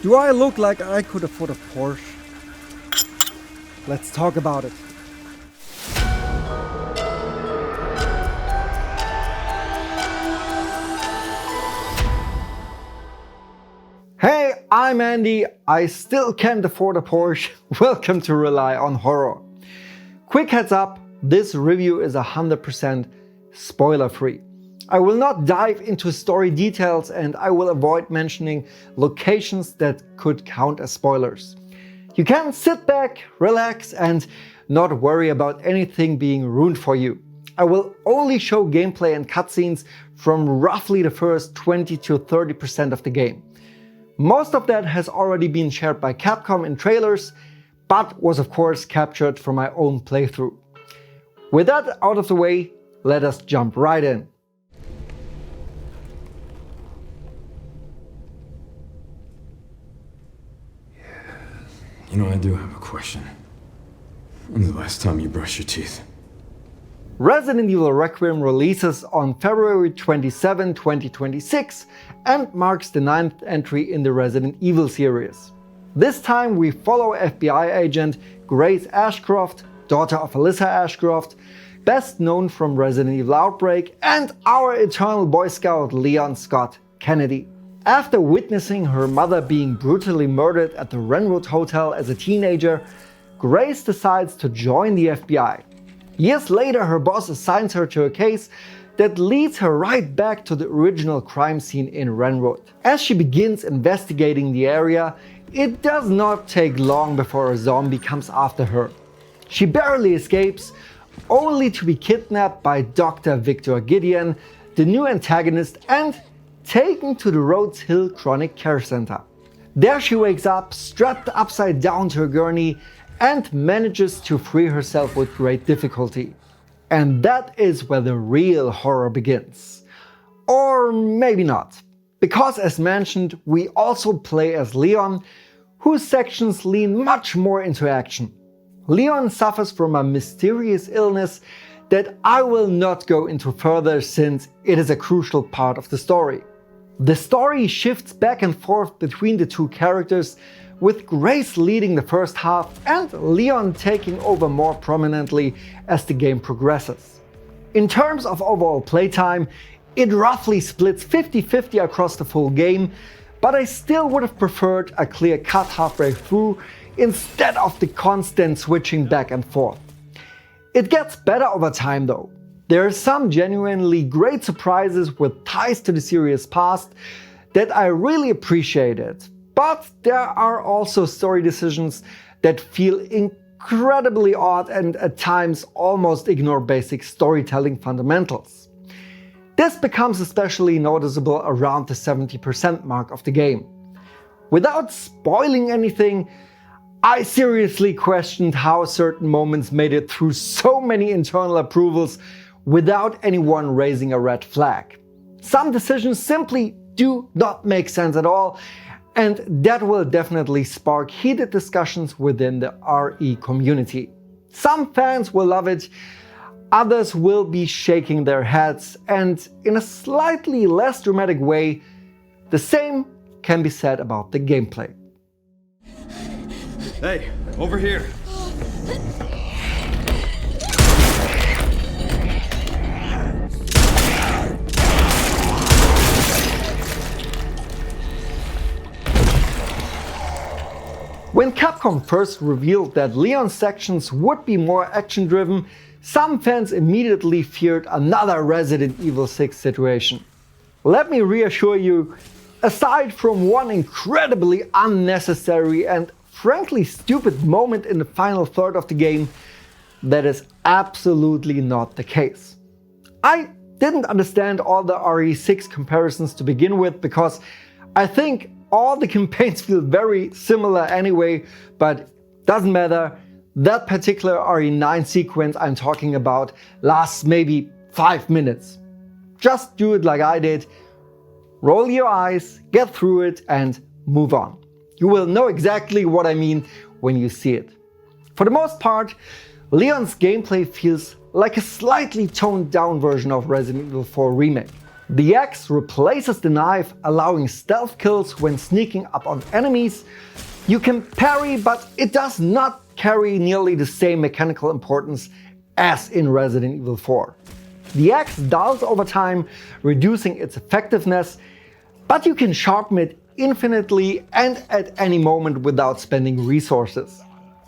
Do I look like I could afford a Porsche? Let's talk about it. Hey, I'm Andy. I still can't afford a Porsche. Welcome to Rely on Horror. Quick heads up, this review is 100% spoiler free. I will not dive into story details and I will avoid mentioning locations that could count as spoilers. You can sit back, relax and not worry about anything being ruined for you. I will only show gameplay and cutscenes from roughly the first 20 to 30% of the game. Most of that has already been shared by Capcom in trailers, but was of course captured from my own playthrough. With that out of the way, let us jump right in. You know, I do have a question. When's the last time you brushed your teeth? Resident Evil Requiem releases on February 27, 2026 and marks the 9th entry in the Resident Evil series. This time we follow FBI agent Grace Ashcroft, daughter of Alyssa Ashcroft, best known from Resident Evil Outbreak, and our eternal Boy Scout Leon Scott Kennedy. After witnessing her mother being brutally murdered at the Renwood Hotel as a teenager, Grace decides to join the FBI. Years later, her boss assigns her to a case that leads her right back to the original crime scene in Renwood. As she begins investigating the area, it does not take long before a zombie comes after her. She barely escapes, only to be kidnapped by Dr. Victor Gideon, the new antagonist, and taken to the Rhodes Hill Chronic Care Center. There she wakes up, strapped upside down to a gurney, and manages to free herself with great difficulty. And that is where the real horror begins. Or maybe not. Because as mentioned, we also play as Leon, whose sections lean much more into action. Leon suffers from a mysterious illness that I will not go into further since it is a crucial part of the story. The story shifts back and forth between the two characters, with Grace leading the first half and Leon taking over more prominently as the game progresses. In terms of overall playtime, it roughly splits 50-50 across the full game, but I still would have preferred a clear cut halfway through instead of the constant switching back and forth. It gets better over time though. There are some genuinely great surprises with ties to the series past that I really appreciated, but there are also story decisions that feel incredibly odd and at times almost ignore basic storytelling fundamentals. This becomes especially noticeable around the 70% mark of the game. Without spoiling anything, I seriously questioned how certain moments made it through so many internal approvals without anyone raising a red flag. Some decisions simply do not make sense at all, and that will definitely spark heated discussions within the RE community. Some fans will love it, others will be shaking their heads, and in a slightly less dramatic way, the same can be said about the gameplay. Hey, over here! When Capcom first revealed that Leon's sections would be more action-driven, some fans immediately feared another Resident Evil 6 situation. Let me reassure you, aside from one incredibly unnecessary and frankly stupid moment in the final third of the game, that is absolutely not the case. I didn't understand all the RE6 comparisons to begin with because I think all the campaigns feel very similar anyway, but doesn't matter. That particular RE9 sequence I'm talking about lasts maybe 5 minutes. Just do it like I did. Roll your eyes, get through it and move on. You will know exactly what I mean when you see it. For the most part, Leon's gameplay feels like a slightly toned down version of Resident Evil 4 Remake. The axe replaces the knife, allowing stealth kills when sneaking up on enemies. You can parry, but it does not carry nearly the same mechanical importance as in Resident Evil 4. The axe dulls over time, reducing its effectiveness, but you can sharpen it infinitely and at any moment without spending resources.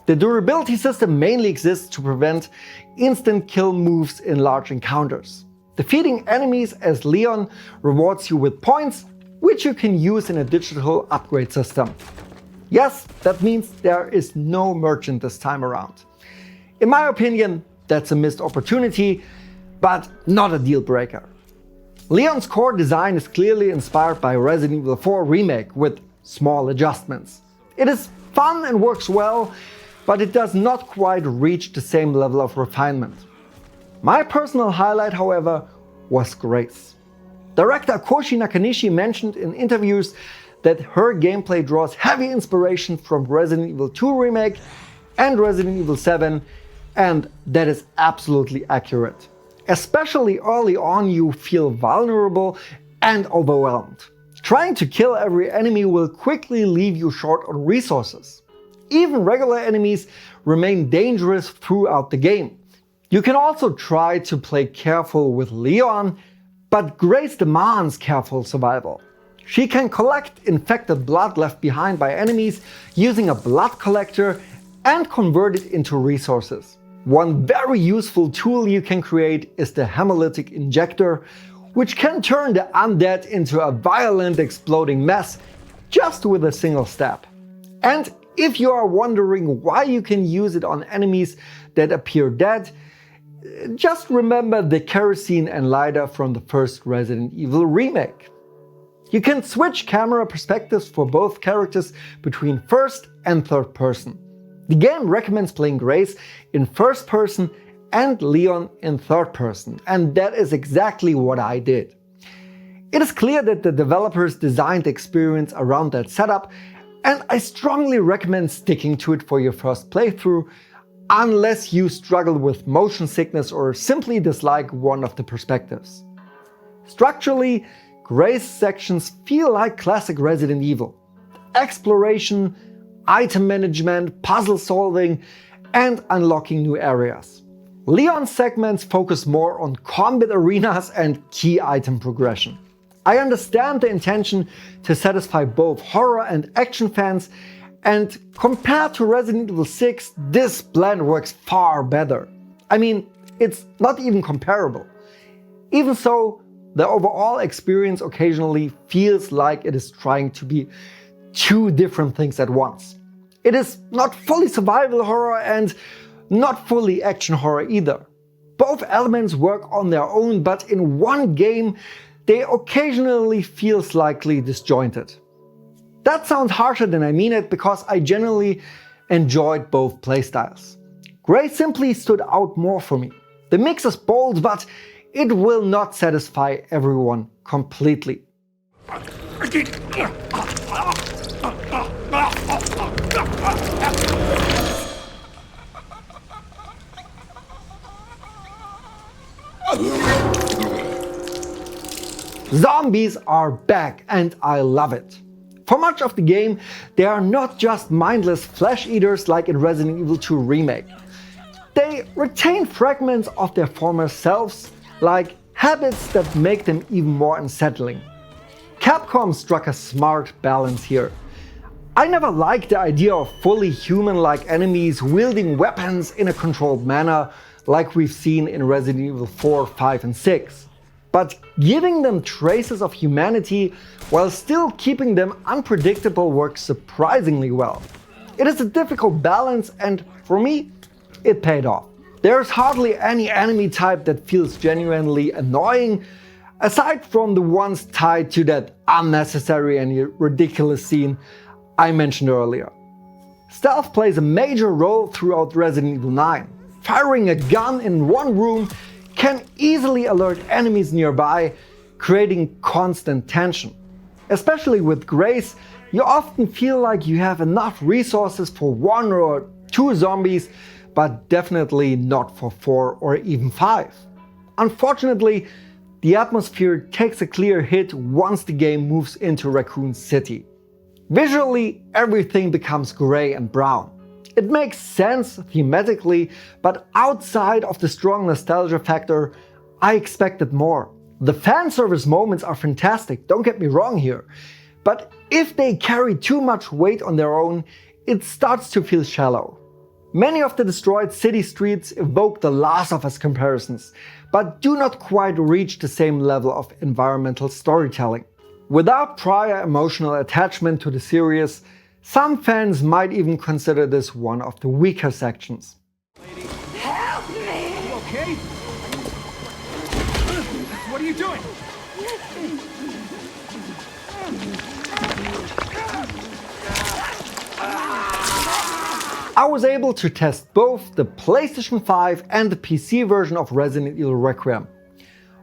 The durability system mainly exists to prevent instant kill moves in large encounters. Defeating enemies as Leon rewards you with points, which you can use in a digital upgrade system. Yes, that means there is no merchant this time around. In my opinion, that's a missed opportunity, but not a deal breaker. Leon's core design is clearly inspired by Resident Evil 4 Remake with small adjustments. It is fun and works well, but it does not quite reach the same level of refinement. My personal highlight, however, was Grace. Director Koshi Nakanishi mentioned in interviews that her gameplay draws heavy inspiration from Resident Evil 2 Remake and Resident Evil 7, and that is absolutely accurate. Especially early on, you feel vulnerable and overwhelmed. Trying to kill every enemy will quickly leave you short on resources. Even regular enemies remain dangerous throughout the game. You can also try to play careful with Leon, but Grace demands careful survival. She can collect infected blood left behind by enemies using a blood collector and convert it into resources. One very useful tool you can create is the hemolytic injector, which can turn the undead into a violent exploding mess just with a single step. And if you are wondering why you can use it on enemies that appear dead, just remember the kerosene and lighter from the first Resident Evil Remake. You can switch camera perspectives for both characters between first and third person. The game recommends playing Grace in first person and Leon in third person, and that is exactly what I did. It is clear that the developers designed the experience around that setup, and I strongly recommend sticking to it for your first playthrough, unless you struggle with motion sickness or simply dislike one of the perspectives. Structurally, Grace sections feel like classic Resident Evil. Exploration, item management, puzzle solving, and unlocking new areas. Leon's segments focus more on combat arenas and key item progression. I understand the intention to satisfy both horror and action fans, and compared to Resident Evil 6, this blend works far better. I mean, it's not even comparable. Even so, the overall experience occasionally feels like it is trying to be two different things at once. It is not fully survival horror and not fully action horror either. Both elements work on their own, but in one game, they occasionally feel slightly disjointed. That sounds harsher than I mean it, because I generally enjoyed both playstyles. Grace simply stood out more for me. The mix is bold, but it will not satisfy everyone completely. Zombies are back, and I love it. For much of the game, they are not just mindless flesh eaters like in Resident Evil 2 Remake. They retain fragments of their former selves, like habits that make them even more unsettling. Capcom struck a smart balance here. I never liked the idea of fully human-like enemies wielding weapons in a controlled manner like we've seen in Resident Evil 4, 5 and 6. But giving them traces of humanity while still keeping them unpredictable works surprisingly well. It is a difficult balance, and for me, it paid off. There's hardly any enemy type that feels genuinely annoying, aside from the ones tied to that unnecessary and ridiculous scene I mentioned earlier. Stealth plays a major role throughout Resident Evil 9. Firing a gun in one room can easily alert enemies nearby, creating constant tension. Especially with Grace, you often feel like you have enough resources for 1 or 2 zombies, but definitely not for 4 or even 5. Unfortunately, the atmosphere takes a clear hit once the game moves into Raccoon City. Visually, everything becomes grey and brown. It makes sense thematically, but outside of the strong nostalgia factor, I expected more. The fan service moments are fantastic, don't get me wrong here, but if they carry too much weight on their own, it starts to feel shallow. Many of the destroyed city streets evoke the Last of Us comparisons, but do not quite reach the same level of environmental storytelling. Without prior emotional attachment to the series, some fans might even consider this one of the weaker sections. Help me! You okay? What are you doing? I was able to test both the PlayStation 5 and the PC version of Resident Evil Requiem.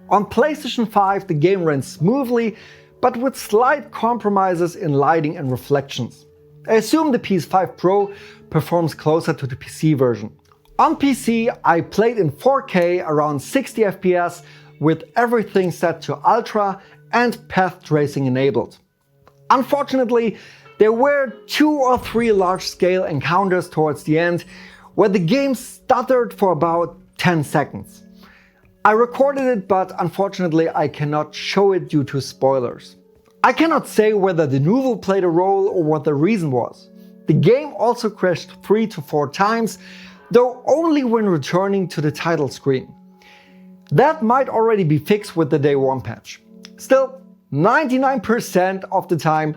On PlayStation 5 the game ran smoothly, but with slight compromises in lighting and reflections. I assume the PS5 Pro performs closer to the PC version. On PC I played in 4K around 60 FPS with everything set to Ultra and path tracing enabled. Unfortunately, there were 2 or 3 large-scale encounters towards the end where the game stuttered for about 10 seconds. I recorded it, but unfortunately I cannot show it due to spoilers. I cannot say whether the novel played a role or what the reason was. The game also crashed 3 to 4 times, though only when returning to the title screen. That might already be fixed with the Day 1 patch. Still, 99% of the time,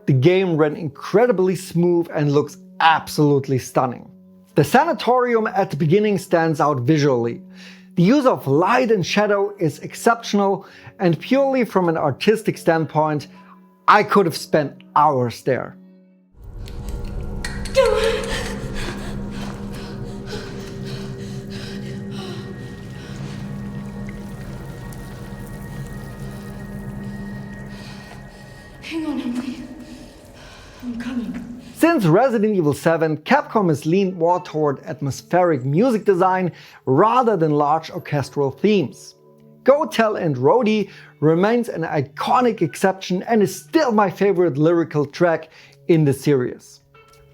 the game ran incredibly smooth and looks absolutely stunning. The sanatorium at the beginning stands out visually. The use of light and shadow is exceptional, and purely from an artistic standpoint, I could have spent hours there. Hang on, Emily. I'm coming. Since Resident Evil 7, Capcom has leaned more toward atmospheric music design rather than large orchestral themes. Go Tell and Rhodey remains an iconic exception and is still my favorite lyrical track in the series.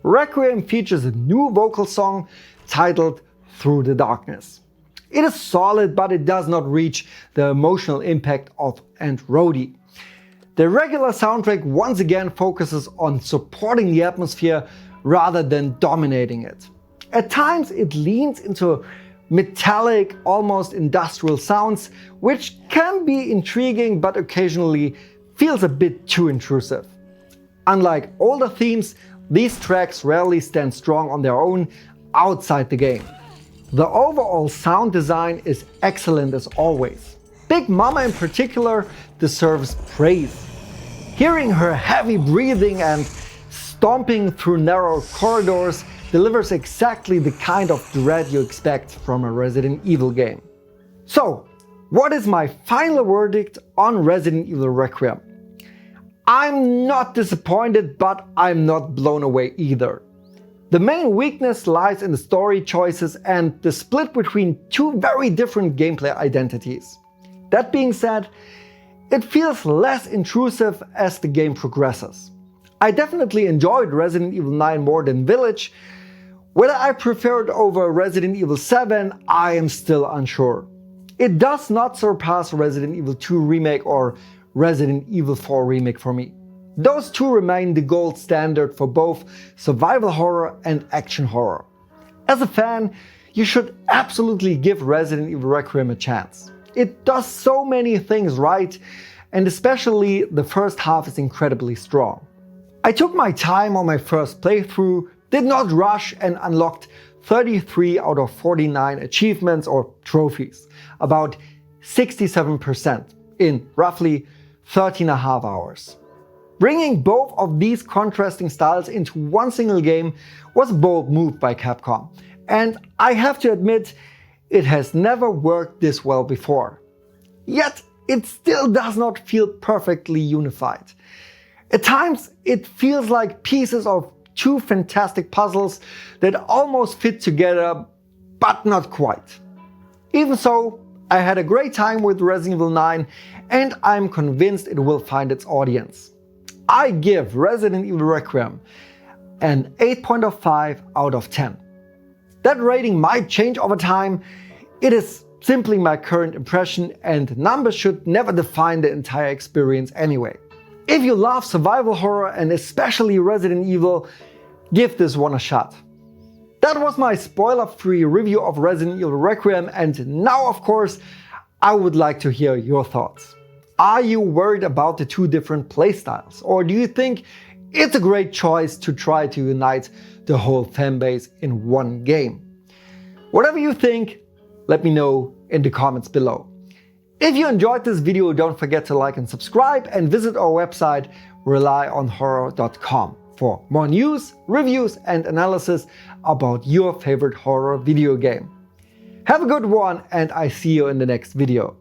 Requiem features a new vocal song titled Through the Darkness. It is solid, but it does not reach the emotional impact of And Rhodey. The regular soundtrack once again focuses on supporting the atmosphere rather than dominating it. At times it leans into metallic, almost industrial sounds, which can be intriguing but occasionally feels a bit too intrusive. Unlike older themes, these tracks rarely stand strong on their own outside the game. The overall sound design is excellent as always. Big Mama in particular deserves praise. Hearing her heavy breathing and stomping through narrow corridors delivers exactly the kind of dread you expect from a Resident Evil game. So, what is my final verdict on Resident Evil Requiem? I'm not disappointed, but I'm not blown away either. The main weakness lies in the story choices and the split between 2 very different gameplay identities. That being said, it feels less intrusive as the game progresses. I definitely enjoyed Resident Evil 9 more than Village. Whether I prefer it over Resident Evil 7, I am still unsure. It does not surpass Resident Evil 2 Remake or Resident Evil 4 Remake for me. Those two remain the gold standard for both survival horror and action horror. As a fan, you should absolutely give Resident Evil Requiem a chance. It does so many things right, and especially the first half is incredibly strong. I took my time on my first playthrough, did not rush, and unlocked 33 out of 49 achievements or trophies, about 67% in roughly 13.5 hours. Bringing both of these contrasting styles into one single game was a bold move by Capcom, and I have to admit, it has never worked this well before. Yet, it still does not feel perfectly unified. At times, it feels like pieces of 2 fantastic puzzles that almost fit together, but not quite. Even so, I had a great time with Resident Evil 9 and I'm convinced it will find its audience. I give Resident Evil Requiem an 8.5 out of 10. That rating might change over time. It is simply my current impression and numbers should never define the entire experience anyway. If you love survival horror and especially Resident Evil, give this one a shot. That was my spoiler-free review of Resident Evil Requiem, and now of course I would like to hear your thoughts. Are you worried about the two different playstyles, or do you think it's a great choice to try to unite the whole fanbase in one game? Whatever you think, let me know in the comments below. If you enjoyed this video, don't forget to like and subscribe and visit our website relyonhorror.com for more news, reviews and analysis about your favorite horror video game. Have a good one and I see you in the next video.